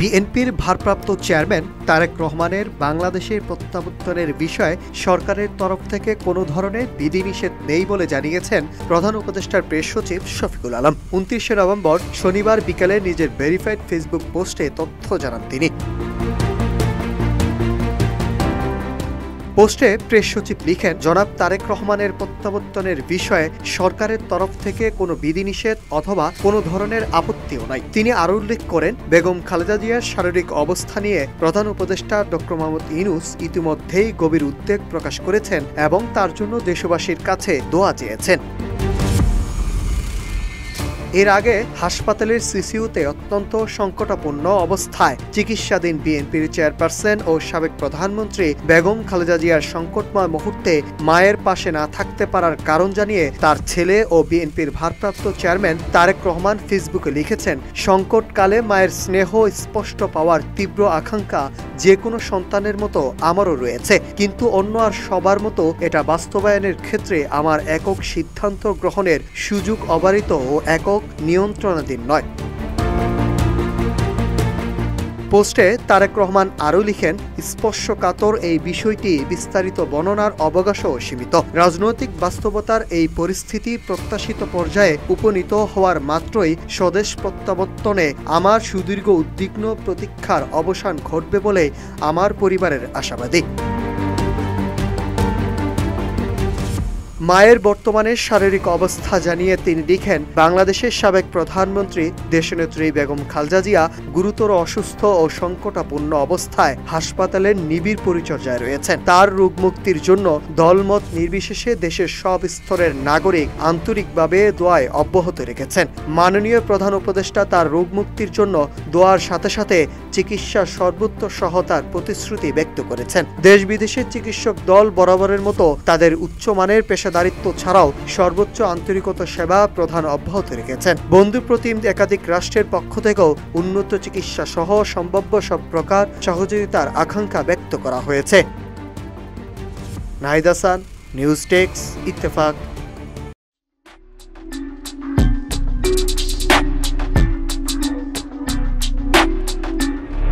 বিএনপির ভারপ্রাপ্ত চেয়ারম্যান তারেক রহমানের বাংলাদেশের প্রত্যাবর্তনের বিষয়ে সরকারের তরফ থেকে কোনো ধরনের বিধিনিষেধ নেই বলে জানিয়েছেন প্রধান উপদেষ্টার প্রেস সচিব শফিকুল আলম। ২৯শে নভেম্বর শনিবার বিকেলে নিজের ভেরিফাইড ফেসবুক পোস্টে তথ্য জানান তিনি। পোস্টে প্রেস সচিব লিখেন, জনাব তারেক রহমানের প্রত্যাবর্তনের বিষয়ে সরকারের তরফ থেকে কোনো বিধিনিষেধ অথবা কোনো ধরনের আপত্তিও নাই। তিনি আরও উল্লেখ করেন, বেগম খালেদা জিয়ার শারীরিক অবস্থা নিয়ে প্রধান উপদেষ্টা ডক্টর মোহাম্মদ ইউনূস ইতিমধ্যেই গভীর উদ্বেগ প্রকাশ করেছেন এবং তার জন্য দেশবাসীর কাছে দোয়া চেয়েছেন। এর আগে হাসপাতালের সিসিইউতে অত্যন্ত সংকটাপন্ন অবস্থায় চিকিৎসাধীন বিএনপির চেয়ারপারসন ও সাবেক প্রধানমন্ত্রী বেগম খালেদা জিয়ার সংকটময় মুহূর্তে মায়ের পাশে না থাকতে পারার কারণ জানিয়ে তার ছেলে ও বিএনপির ভারপ্রাপ্ত চেয়ারম্যান তারেক রহমান ফেসবুকে লিখেছেন, সংকটকালে মায়ের স্নেহ স্পষ্ট পাওয়ার তীব্র আকাঙ্ক্ষা যে কোনো সন্তানের মতো আমারও রয়েছে, কিন্তু অন্য আর সবার মতো এটা বাস্তবায়নের ক্ষেত্রে আমার একক সিদ্ধান্ত গ্রহণের সুযোগ অবারিত ও একক নিয়ন্ত্রণাধীন নয়। পোস্টে তারেক রহমান আরও লিখেন, স্পর্শকাতর এই বিষয়টি বিস্তারিত বর্ণনার অবকাশও সীমিত। রাজনৈতিক বাস্তবতার এই পরিস্থিতি প্রত্যাশিত পর্যায়ে উপনীত হওয়ার মাত্রই স্বদেশ প্রত্যাবর্তনে আমার সুদীর্ঘ উদ্বিগ্ন প্রতীক্ষার অবসান ঘটবে বলে আমার পরিবারের আশাবাদী। মায়ের বর্তমানে শারীরিক অবস্থা জানিয়ে তিনি লিখেন, বাংলাদেশের সাবেক প্রধানমন্ত্রী দেশনেত্রী বেগম খালেদা জিয়া গুরুতর অসুস্থ ও সংকটাপন্ন অবস্থায় হাসপাতালের নিবিড় পরিচর্যায় রয়েছেন। তার রোগ মুক্তির জন্য দলমত নির্বিশেষে দেশের সব স্তরের নাগরিক আন্তরিকভাবে দোয়ায় অব্যাহত রেখেছেন। মাননীয় প্রধান উপদেষ্টা তার রোগ মুক্তির জন্য দোয়ার সাথে সাথে চিকিৎসা সর্বোচ্চ সহায়তার প্রতিশ্রুতি ব্যক্ত করেছেন। দেশ বিদেশের চিকিৎসক দল বরাবরের মতো তাদের উচ্চমানের পেশাদারিত্ব ছাড়াও সর্বোচ্চ আন্তরিকতা সেবা প্রদান অব্যাহত রেখেছেন। বন্ধুপ্রতিম একাধিক রাষ্ট্রের পক্ষ থেকেও উন্নত চিকিৎসা সহ সম্ভাব্য সব প্রকার সহযোগিতার আকাঙ্ক্ষা ব্যক্ত করা হয়েছে। Nahid Hasan, news desk, Ittefaq.